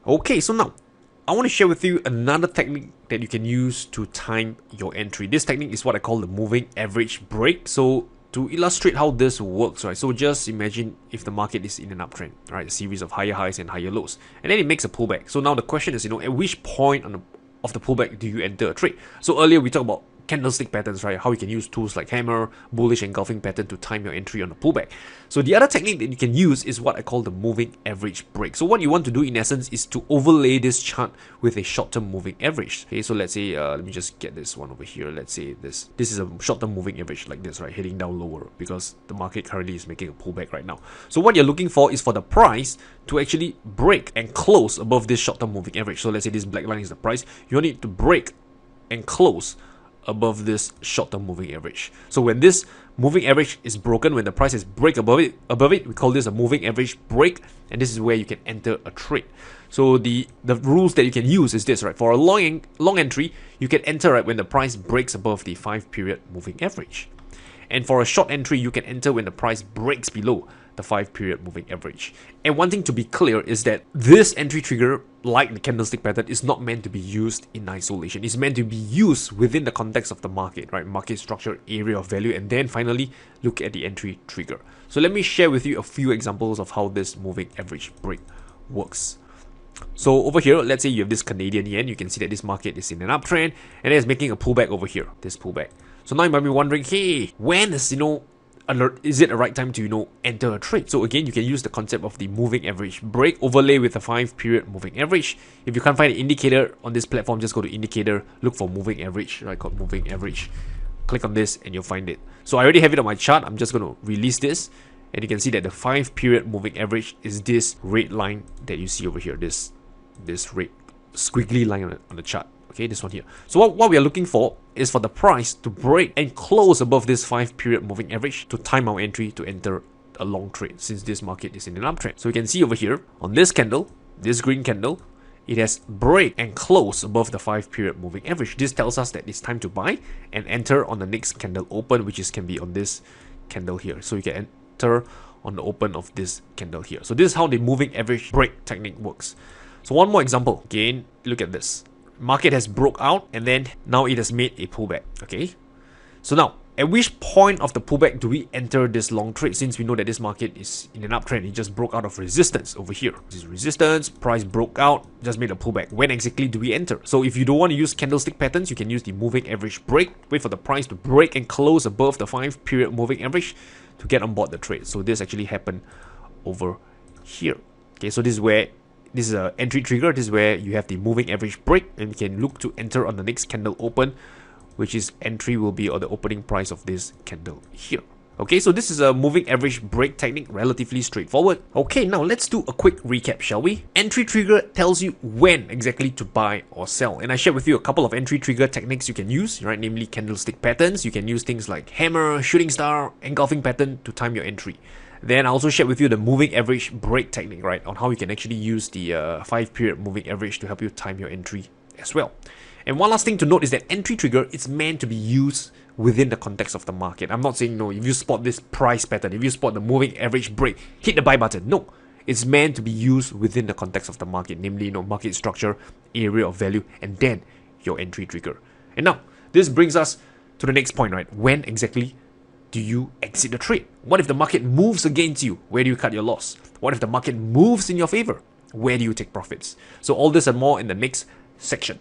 Okay, so now I want to share with you another technique that you can use to time your entry. This technique is what I call the moving average break. So to illustrate how this works, right? So just imagine if the market is in an uptrend, right? A series of higher highs and higher lows, and then it makes a pullback. So now the question is, at which point of the pullback do you enter a trade? So earlier we talked about candlestick patterns, right? How you can use tools like hammer, bullish engulfing pattern to time your entry on the pullback. So the other technique that you can use is what I call the moving average break. So what you want to do in essence is to overlay this chart with a short-term moving average. Okay, so let's say, let me just get this one over here. Let's say this is a short-term moving average like this, right? Heading down lower because the market currently is making a pullback right now. So what you're looking for is for the price to actually break and close above this short-term moving average. So let's say this black line is the price. You want it to break and close above this short-term moving average. So when this moving average is broken, when the price is break above it, we call this a moving average break, and this is where you can enter a trade. So the rules that you can use is this, right? For a long entry, you can enter right when the price breaks above the 5-period moving average. And for a short entry, you can enter when the price breaks below the 5-period moving average. And one thing to be clear is that this entry trigger, like the candlestick pattern, is not meant to be used in isolation. It's meant to be used within the context of the market, right? Market structure, area of value, and then finally look at the entry trigger. So let me share with you a few examples of how this moving average break works. So over here, let's say you have this Canadian yen. You can see that this market is in an uptrend and it's making a pullback over here, this pullback. So now you might be wondering, hey, when is, is it the right time to, enter a trade? So again, you can use the concept of the moving average break, overlay with a 5-period moving average. If you can't find an indicator on this platform, just go to indicator, look for moving average, right? Called moving average. Click on this and you'll find it. So I already have it on my chart. I'm just going to release this. And you can see that the 5-period moving average is this red line that you see over here. This red squiggly line on the chart. Okay, this one here. So what we are looking for is for the price to break and close above this 5-period moving average to time our entry to enter a long trade, since this market is in an uptrend. So you can see over here on this candle, this green candle, it has break and close above the 5-period moving average. This tells us that it's time to buy and enter on the next candle open, which can be on this candle here. So you can enter on the open of this candle here. So this is how the moving average break technique works. So one more example. Again, look at this. Market has broke out and then now it has made a pullback. Okay, so now at which point of the pullback do we enter this long trade, since we know that this market is in an uptrend? It just broke out of resistance over here. This is resistance, price broke out, just made a pullback. When exactly do we enter? So if you don't want to use candlestick patterns, you can use the moving average break. Wait for the price to break and close above the 5-period moving average to get on board the trade. So this actually happened over here. Okay, so this is an entry trigger. This is where you have the moving average break and you can look to enter on the next candle open, which is entry will be on the opening price of this candle here. Okay, so this is a moving average break technique, relatively straightforward. Okay, now let's do a quick recap, shall we? Entry trigger tells you when exactly to buy or sell. And I shared with you a couple of entry trigger techniques you can use, right? Namely candlestick patterns. You can use things like hammer, shooting star, engulfing pattern to time your entry. Then I also shared with you the moving average break technique, right? On how you can actually use the 5-period moving average to help you time your entry as well. And one last thing to note is that entry trigger is meant to be used within the context of the market. I'm not saying, no, if you spot this price pattern, if you spot the moving average break, hit the buy button. No, it's meant to be used within the context of the market, namely, market structure, area of value, and then your entry trigger. And now, this brings us to the next point, right? When exactly do you exit the trade? What if the market moves against you? Where do you cut your loss? What if the market moves in your favor? Where do you take profits? So all this and more in the next section.